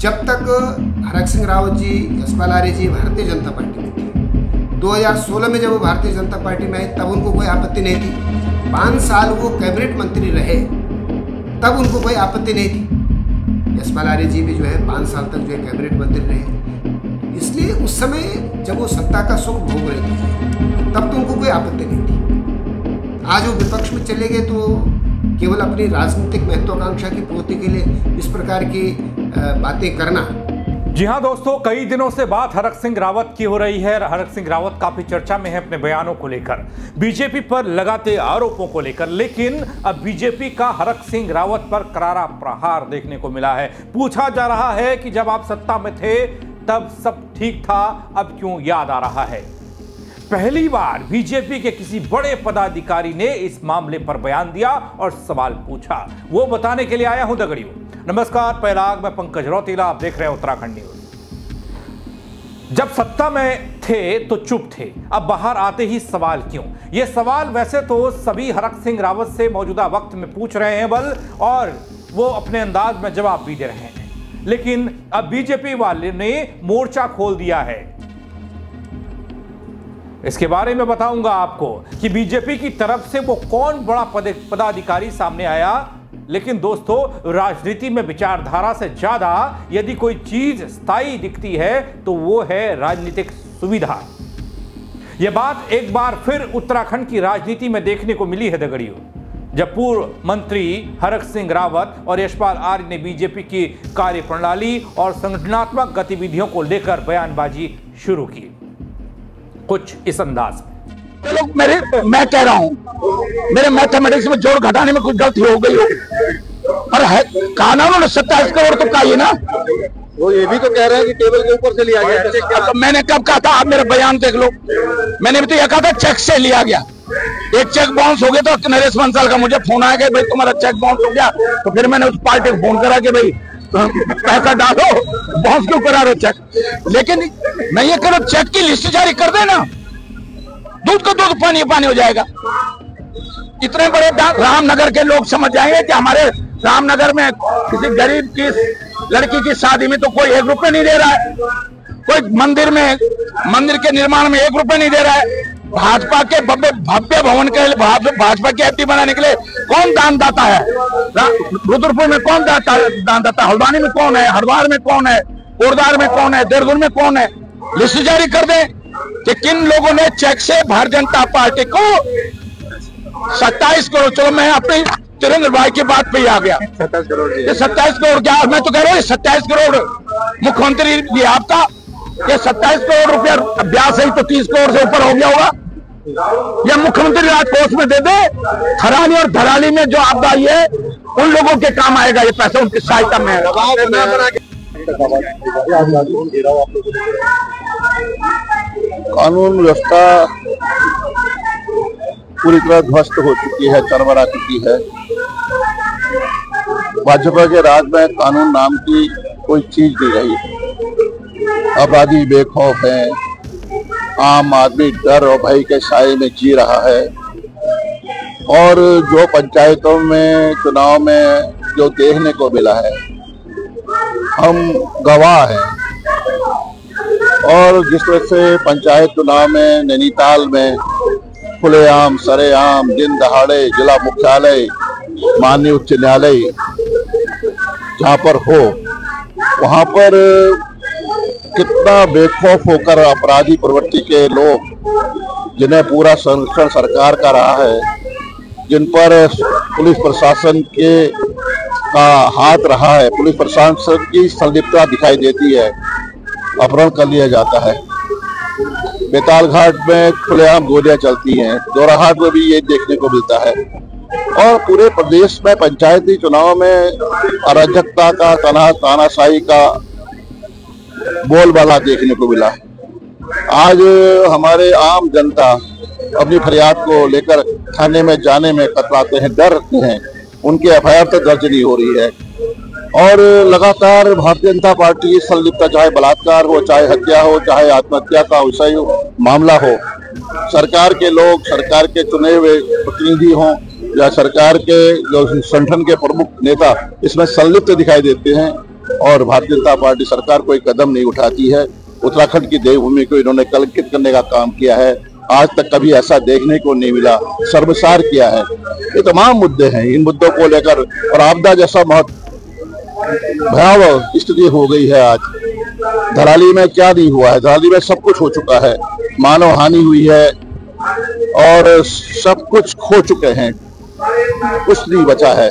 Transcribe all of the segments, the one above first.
जब तक हरक सिंह रावत जी, यशपाल आर्य जी भारतीय जनता पार्टी में थे, 2016 में जब वो भारतीय जनता पार्टी में आए तब उनको कोई आपत्ति नहीं थी। 5 साल वो कैबिनेट मंत्री रहे तब उनको कोई आपत्ति नहीं थी। यशपाल आर्य जी भी जो है 5 साल तक जो है कैबिनेट मंत्री रहे, इसलिए उस समय जब वो सत्ता का सुख भोग रहे थे तब तो उनको कोई आपत्ति नहीं थी। आज वो विपक्ष में चले गए तो केवल अपनी राजनीतिक महत्वाकांक्षा की पूर्ति के लिए इस प्रकार की बातें करना। जी हां दोस्तों, कई दिनों से बात हरक सिंह रावत की हो रही है। हरक सिंह रावत काफी चर्चा में है अपने बयानों को लेकर, बीजेपी पर लगाते आरोपों को लेकर। लेकिन अब बीजेपी का हरक सिंह रावत पर करारा प्रहार देखने को मिला है। पूछा जा रहा है कि जब आप सत्ता में थे तब सब ठीक था, अब क्यों याद आ रहा है? पहली बार बीजेपी के किसी बड़े पदाधिकारी ने इस मामले पर बयान दिया और सवाल पूछा। वो बताने के लिए आया हूं दगड़ियों। नमस्कार, पहलाग, मैं पंकज रौतेला, आप देख रहे हैं उत्तराखंड न्यूज। जब सत्ता में थे तो चुप थे, अब बाहर आते ही सवाल क्यों? ये सवाल वैसे तो सभी हरक सिंह रावत से मौजूदा वक्त में पूछ रहे हैं बल, और वो अपने अंदाज में जवाब भी दे रहे हैं। लेकिन अब बीजेपी वाले ने मोर्चा खोल दिया है। इसके बारे में बताऊंगा आपको कि बीजेपी की तरफ से वो कौन बड़ा पदाधिकारी सामने आया। लेकिन दोस्तों, राजनीति में विचारधारा से ज्यादा यदि कोई चीज स्थायी दिखती है तो वो है राजनीतिक सुविधा। यह बात एक बार फिर उत्तराखंड की राजनीति में देखने को मिली है दगड़ियों, जब पूर्व मंत्री हरक सिंह रावत और यशपाल आर्य ने बीजेपी की कार्यप्रणाली और संगठनात्मक गतिविधियों को लेकर बयानबाजी शुरू की, कुछ इस अंदाज में। चलो मैं कह रहा हूं, मेरे मैथमेटिक्स में जोड़ घटाने में कुछ गलती हो गई हो, और कानून ने 27 करोड़ तो कहा ना, वो ये भी तो कह रहे हैं कि टेबल के ऊपर से लिया गया। मैंने कब कहा था? आप मेरा बयान देख लो। मैंने भी तो यह कहा था चेक से लिया गया। एक चेक बाउंस हो गया तो नरेश बंसल का मुझे फोन आया कि भाई तुम्हारा चेक बाउंस हो गया, तो फिर मैंने उस पार्टी को फोन करा कि भाई पैसा डालो, बाउंस क्यों करा रहे चेक। लेकिन मैं ये कह रहा हूं, चेक की लिस्ट जारी कर देना, दूध का दूध पानी पानी हो जाएगा। इतने बड़े रामनगर के लोग समझ जाएंगे कि हमारे रामनगर में किसी गरीब की लड़की की शादी में तो कोई 1 रुपये नहीं दे रहा है, कोई मंदिर के निर्माण में 1 रुपये नहीं दे रहा है। भाजपा के भव्य भवन के लिए, भाजपा की एफटी बनाने के लिए कौन दानदाता है? रुद्रपुर में कौन दानदाता? हल्द्वानी में कौन है? हरिद्वार में कौन है? कोरदार में कौन है? देहरादून में कौन है? लिस्ट जारी कर दें कि किन लोगों ने चेक से भारतीय जनता पार्टी को 27 करोड़। चलो मैं अपनी तिरंगे भाई की बात पे ही आ गया। 27 करोड़ क्या? मैं तो कह रहा हूँ 27 करोड़ मुख्यमंत्री भी आपका, ये 27 करोड़ रुपया ब्याज सही तो 30 करोड़ से ऊपर हो गया होगा। या मुख्यमंत्री राज कोष में दे दे। खरानी और धराली में जो आपदा आई है उन लोगों के काम आएगा ये पैसा, उनकी सहायता में। कानून व्यवस्था पूरी तरह ध्वस्त हो चुकी है, चरमरा चुकी है। भाजपा के राज में कानून नाम की कोई चीज नहीं रही। अपराधी बेखौफ है, आम आदमी डर और भय के साए में जी रहा है। और जो पंचायतों में चुनाव में जो देखने को मिला है, हम गवाह हैं। और जिस तरह से पंचायत चुनाव में नैनीताल में खुलेआम सरेआम दिन दहाड़े जिला मुख्यालय माननीय उच्च न्यायालय जहाँ पर हो, वहाँ पर कितना बेखौफ होकर अपराधी प्रवृत्ति के लोग, जिन्हें पूरा संरक्षण सरकार का रहा है, जिन पर पुलिस प्रशासन के का हाथ रहा है, पुलिस प्रशासन की संलिप्तता दिखाई देती है, अपहरण कर लिया जाता है। बेताल घाट में खुलेआम गोलियां चलती हैं, दोराहाट में भी ये देखने को मिलता है। और पूरे प्रदेश में पंचायती चुनाव में अराजकता का, तानाशाही का बोलबाला देखने को मिला है। आज हमारे आम जनता अपनी फरियाद को लेकर थाने में जाने में कतराते हैं, डरते हैं। उनकी एफआईआर तक दर्ज नहीं हो रही है। और लगातार भारतीय जनता पार्टी की संलिप्तता, चाहे बलात्कार हो, चाहे हत्या हो, चाहे आत्महत्या का विषय मामला हो, सरकार के लोग, सरकार के चुने हुए प्रतिनिधि हों या सरकार के जो संगठन के प्रमुख नेता इसमें संलिप्त दिखाई देते हैं। और भारतीय जनता पार्टी सरकार कोई कदम नहीं उठाती है। उत्तराखंड की देवभूमि को इन्होंने कलंकित करने का काम किया है, आज तक कभी ऐसा देखने को नहीं मिला, शर्मसार किया है। ये तमाम मुद्दे हैं, इन मुद्दों को लेकर और आपदा जैसा बहुत भयावह स्थिति हो गई है। आज धराली में क्या नहीं हुआ है, धराली में सब कुछ हो चुका है, मानव हानि हुई है और सब कुछ खो चुके हैं, कुछ नहीं बचा है।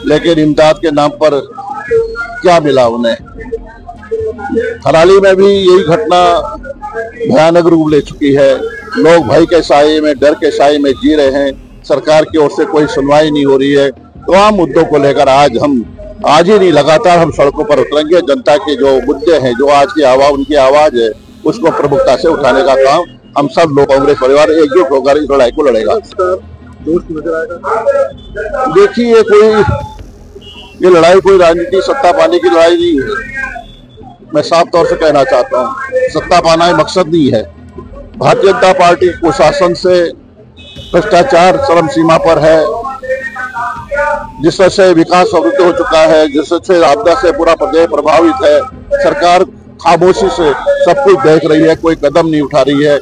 लेकिन इमदाद के नाम पर क्या मिला उन्हें? धराली में भी यही घटना भयानक रूप ले चुकी है। लोग भय के साए में, डर के साए में जी रहे हैं, सरकार की ओर से कोई सुनवाई नहीं हो रही है। तमाम मुद्दों को लेकर आज ही नहीं, लगातार हम सड़कों पर उतरेंगे। जनता के जो मुद्दे हैं, जो आज की आवाज, उनकी आवाज है, उसको प्रमुखता से उठाने का काम हम सब लोग, कांग्रेस परिवार एकजुट होकर इस लड़ाई को लड़ेगा। देखिए, ये लड़ाई कोई राजनीति सत्ता पाने की लड़ाई नहीं है। मैं साफ तौर से कहना चाहता हूँ, सत्ता पाना ही मकसद नहीं है। भारतीय जनता पार्टी कुशासन से भ्रष्टाचार चरम सीमा पर है, जिस तरह से विकास अवरुद्ध हो चुका है, जिस तरह से आपदा से पूरा प्रदेश प्रभावित है, सरकार खामोशी से सब कुछ देख रही है, कोई कदम नहीं उठा रही है।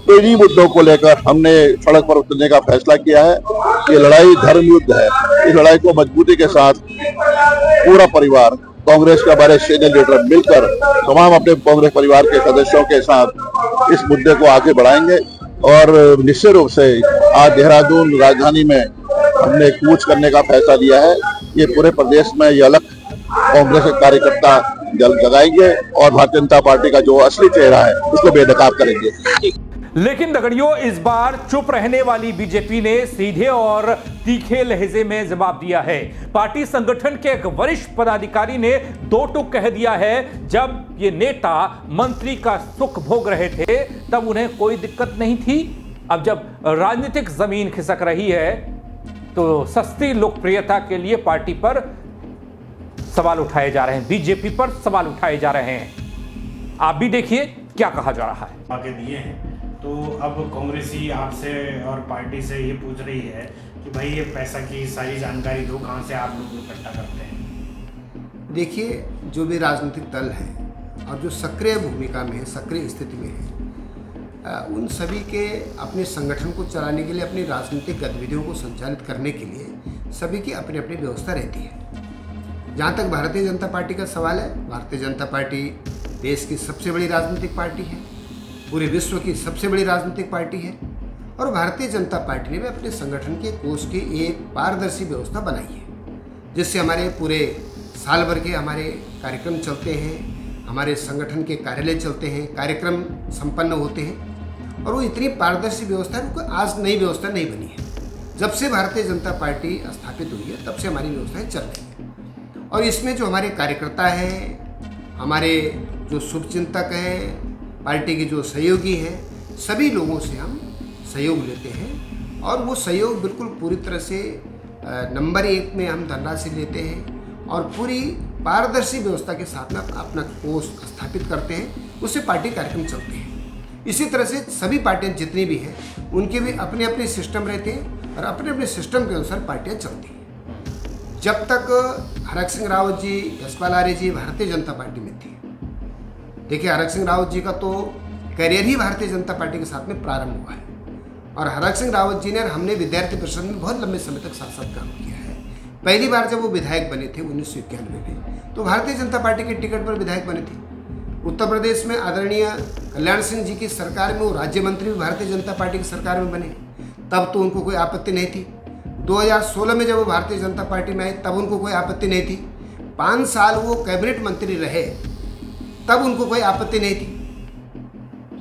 तो इन्हीं मुद्दों को लेकर हमने सड़क पर उतरने का फैसला किया है। ये लड़ाई धर्म युद्ध है। इस लड़ाई को मजबूती के साथ पूरा परिवार, कांग्रेस के हमारे सीनियर लीडर मिलकर तमाम अपने कांग्रेस परिवार के सदस्यों के साथ इस मुद्दे को आगे बढ़ाएंगे। और निश्चित रूप से आज देहरादून राजधानी में हमने कूच करने का फैसला लिया है। ये पूरे प्रदेश में ये अलग कांग्रेस के कार्यकर्ता जगाएंगे और भारतीय जनता पार्टी का जो असली चेहरा है उसको बेनकाब करेंगे। लेकिन दगड़ियों, इस बार चुप रहने वाली बीजेपी ने सीधे और तीखे लहजे में जवाब दिया है। पार्टी संगठन के एक वरिष्ठ पदाधिकारी ने दो टूक कह दिया है, जब ये नेता मंत्री का सुख भोग रहे थे तब उन्हें कोई दिक्कत नहीं थी। अब जब राजनीतिक जमीन खिसक रही है तो सस्ती लोकप्रियता के लिए पार्टी पर सवाल उठाए जा रहे हैं, बीजेपी पर सवाल उठाए जा रहे हैं। आप भी देखिए क्या कहा जा रहा है। आगे दिए हैं तो अब कांग्रेसी आपसे और पार्टी से ये पूछ रही है कि भाई ये पैसा की सारी जानकारी दो, कहाँ से आप लोग इकट्ठा करते हैं। देखिए, जो भी राजनीतिक दल हैं और जो सक्रिय भूमिका में है, सक्रिय स्थिति में है, उन सभी के अपने संगठन को चलाने के लिए, अपनी राजनीतिक गतिविधियों को संचालित करने के लिए सभी की अपनी अपनी व्यवस्था रहती है। जहाँ तक भारतीय जनता पार्टी का सवाल है, भारतीय जनता पार्टी देश की सबसे बड़ी राजनीतिक पार्टी है, पूरे विश्व की सबसे बड़ी राजनीतिक पार्टी है और भारतीय जनता पार्टी ने भी अपने संगठन के कोष की एक पारदर्शी व्यवस्था बनाई है, जिससे हमारे पूरे साल भर के हमारे कार्यक्रम चलते हैं, हमारे संगठन के कार्यालय चलते हैं, कार्यक्रम संपन्न होते हैं। और वो इतनी पारदर्शी व्यवस्था है, कोई आज नई व्यवस्था नहीं बनी है। जब से भारतीय जनता पार्टी स्थापित हुई है तब से हमारी व्यवस्थाएं चल रही हैं। और इसमें जो हमारे कार्यकर्ता हैं, हमारे जो शुभचिंतक हैं, पार्टी के जो सहयोगी हैं, सभी लोगों से हम सहयोग लेते हैं और वो सहयोग बिल्कुल पूरी तरह से नंबर 1 में हम धनराशि लेते हैं और पूरी पारदर्शी व्यवस्था के साथ में अपना कोष स्थापित करते हैं। उससे पार्टी कार्यक्रम चलते हैं। इसी तरह से सभी पार्टियां जितनी भी हैं उनके भी अपने अपने सिस्टम रहते हैं और अपने अपने सिस्टम के अनुसार पार्टियां चलती हैं। जब तक हरक सिंह रावत जी, यशपाल आर्य जी भारतीय जनता पार्टी में थी, देखिए हरक सिंह रावत जी का तो करियर ही भारतीय जनता पार्टी के साथ में प्रारंभ हुआ है और हरक सिंह रावत जी ने, हमने विद्यार्थी परिषद में बहुत लंबे समय तक साथ साथ काम किया है। पहली बार जब वो विधायक बने थे 1991 में, तो भारतीय जनता पार्टी के टिकट पर विधायक बने थे। उत्तर प्रदेश में आदरणीय कल्याण सिंह जी की सरकार में वो राज्य मंत्री भी भारतीय जनता पार्टी की सरकार में बने, तब तो उनको कोई आपत्ति नहीं थी। 2016 में जब वो भारतीय जनता पार्टी में आए तब उनको कोई आपत्ति नहीं थी। 5 साल वो कैबिनेट मंत्री रहे तब उनको कोई आपत्ति नहीं थी।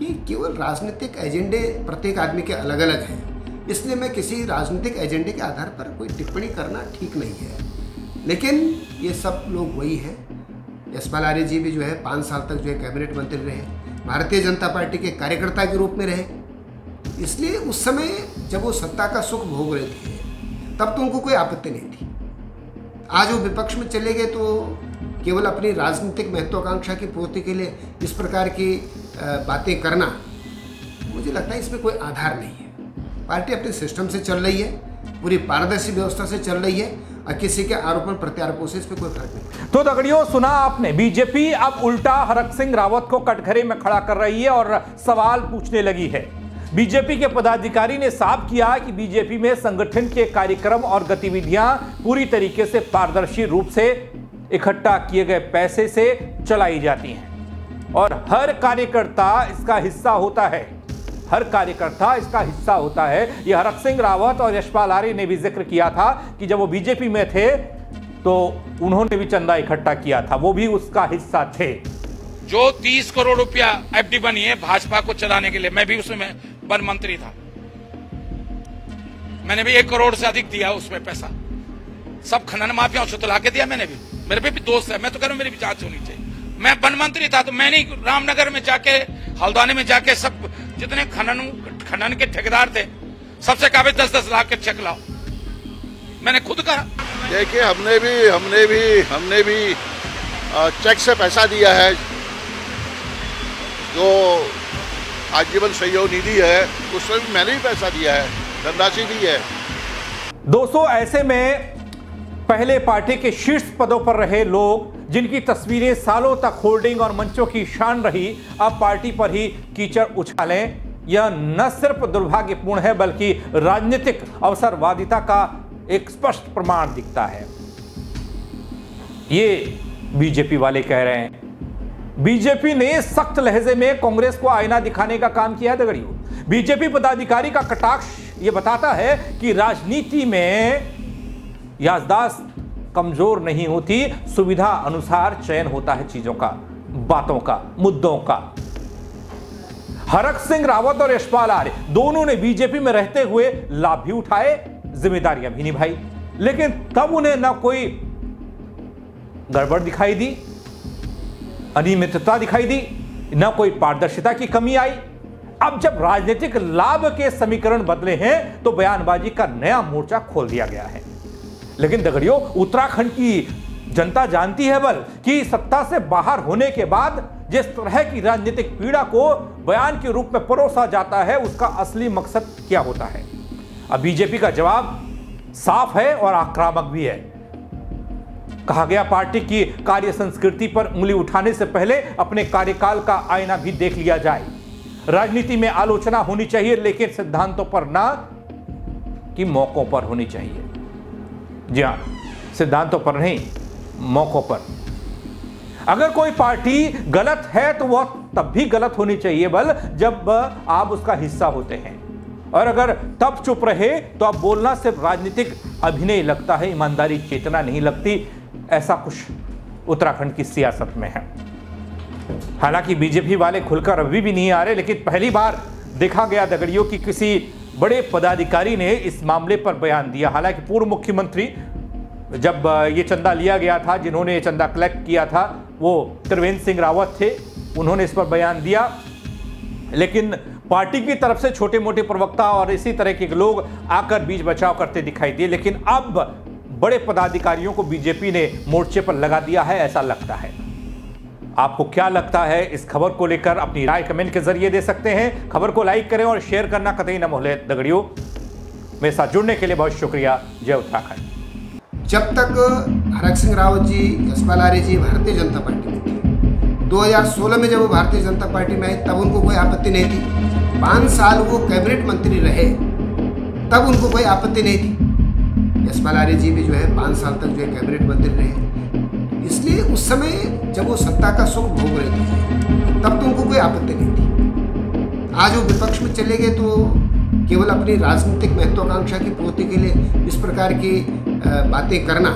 ये केवल राजनीतिक एजेंडे प्रत्येक आदमी के अलग अलग हैं, इसलिए मैं किसी राजनीतिक एजेंडे के आधार पर कोई टिप्पणी करना ठीक नहीं है। लेकिन ये सब लोग वही हैं। यशपाल आर्य जी भी जो है 5 साल तक जो है कैबिनेट मंत्री रहे, भारतीय जनता पार्टी के कार्यकर्ता के रूप में रहे। इसलिए उस समय जब वो सत्ता का सुख भोग रहे थे तब तो उनको कोई आपत्ति नहीं थी। आज वो विपक्ष में चले गए तो केवल अपनी राजनीतिक महत्वाकांक्षा की पूर्ति के लिए इस प्रकार की बातें करना, मुझे लगता है इसमें कोई आधार नहीं है। पार्टी अपने सिस्टम से चल रही है, पूरी पारदर्शी व्यवस्था से चल रही है और किसी के आरोपण प्रत्यारोपों से इस पर कोई फर्क नहीं। तो दगड़ियों, सुना आपने, बीजेपी अब उल्टा हरक सिंह रावत को कटघरे में खड़ा कर रही है और सवाल पूछने लगी है। बीजेपी के पदाधिकारी ने साफ किया कि बीजेपी में संगठन के कार्यक्रम और गतिविधियां पूरी तरीके से पारदर्शी रूप से इकट्ठा किए गए पैसे से चलाई जाती हैं और हर कार्यकर्ता इसका हिस्सा होता है। हर कार्यकर्ता इसका हिस्सा होता है। यह हरक सिंह रावत और यशपाल आर्य ने भी जिक्र किया था कि जब वो बीजेपी में थे तो उन्होंने भी चंदा इकट्ठा किया था, वो भी उसका हिस्सा थे। जो 30 करोड़ रुपया एफडी बनी है भाजपा को चलाने के लिए, मैं भी उसमें वन मंत्री था, मैंने भी 1 करोड़ से अधिक दिया उसमें पैसा। सब खनन माफियाओं से तुला के दिया मैंने भी, मेरे पे भी दोस्त है, मैं तो कह रहा हूं मेरी भी जांच होनी चाहिए। मैं वन मंत्री था तो मैंने रामनगर में जाके, हल्द्वानी में जाके सब जितने खनन के ठेकेदार थे सबसे कहा 10-10 लाख के चेक लाओ, मैंने खुद कहा। देखिए हमने भी चेक से पैसा दिया है, जो आजीवन सहयोग निधि है उसमें भी मैंने ही पैसा दिया है, धनराशि दी है। दोस्तों, ऐसे में पहले पार्टी के शीर्ष पदों पर रहे लोग जिनकी तस्वीरें सालों तक होर्डिंग और मंचों की शान रही, अब पार्टी पर ही कीचड़ उछालें, यह न सिर्फ दुर्भाग्यपूर्ण है बल्कि राजनीतिक अवसरवादिता का एक स्पष्ट प्रमाण दिखता है। ये बीजेपी वाले कह रहे हैं। बीजेपी ने सख्त लहजे में कांग्रेस को आईना दिखाने का काम किया है दगड़ियों। बीजेपी पदाधिकारी का कटाक्ष यह बताता है कि राजनीति में याददाश्त कमजोर नहीं होती, सुविधा अनुसार चयन होता है चीजों का, बातों का, मुद्दों का। हरक सिंह रावत और यशपाल आर्य दोनों ने बीजेपी में रहते हुए लाभ भी उठाए, जिम्मेदारियां भी निभाई, लेकिन तब उन्हें ना कोई गड़बड़ दिखाई दी, अनियमितता दिखाई दी, ना कोई पारदर्शिता की कमी आई। अब जब राजनीतिक लाभ के समीकरण बदले हैं तो बयानबाजी का नया मोर्चा खोल दिया गया है। लेकिन दगड़ियों, उत्तराखंड की जनता जानती है बल कि सत्ता से बाहर होने के बाद जिस तरह की राजनीतिक पीड़ा को बयान के रूप में परोसा जाता है उसका असली मकसद क्या होता है। अब बीजेपी का जवाब साफ है और आक्रामक भी है। कहा गया, पार्टी की कार्य संस्कृति पर उंगली उठाने से पहले अपने कार्यकाल का आईना भी देख लिया जाए। राजनीति में आलोचना होनी चाहिए लेकिन सिद्धांतों पर ना कि मौकों पर होनी चाहिए। जी हां, सिद्धांतों पर नहीं, मौकों पर। अगर कोई पार्टी गलत है तो वह तब भी गलत होनी चाहिए बल जब आप उसका हिस्सा होते हैं, और अगर तब चुप रहे तो अब बोलना सिर्फ राजनीतिक अभिनय लगता है, ईमानदारी चेतना नहीं लगती। ऐसा कुछ उत्तराखंड की सियासत में है। हालांकि बीजेपी वाले खुलकर अभी भी नहीं आ रहे, लेकिन पहली बार देखा गया दगड़ियों की किसी बड़े पदाधिकारी ने इस मामले पर बयान दिया। हालांकि पूर्व मुख्यमंत्री, जब ये चंदा लिया गया था, जिन्होंने ये चंदा कलेक्ट किया था वो त्रिवेंद्र सिंह रावत थे, उन्होंने इस पर बयान दिया। लेकिन पार्टी की तरफ से छोटे मोटे प्रवक्ता और इसी तरह के लोग आकर बीच बचाव करते दिखाई दिए। लेकिन अब बड़े पदाधिकारियों को बीजेपी ने मोर्चे पर लगा दिया है, ऐसा लगता है। आपको क्या लगता है इस खबर को लेकर? अपनी राय कमेंट के जरिए दे सकते हैं। खबर को लाइक करें और शेयर करना कतई न भूलें। दगड़ियों, मेरे साथ जुड़ने के लिए बहुत शुक्रिया। जय उत्तराखंड। जब तक हरक सिंह रावत जी, यशपाल आर्य जी भारतीय जनता पार्टी में थे, 2016 में जब वो भारतीय जनता पार्टी में आए तब उनको कोई आपत्ति नहीं थी। 5 साल वो कैबिनेट मंत्री रहे तब उनको कोई आपत्ति नहीं थी। यशपाल आर्य जी भी जो है 5 साल तक जो है कैबिनेट मंत्री रहे, इसलिए उस समय जब वो सत्ता का सुख भोग रहे थे तब तो उनको कोई आपत्ति नहीं थी। आज वो विपक्ष में चले गए तो केवल अपनी राजनीतिक महत्वाकांक्षा की पूर्ति के लिए इस प्रकार की बातें करना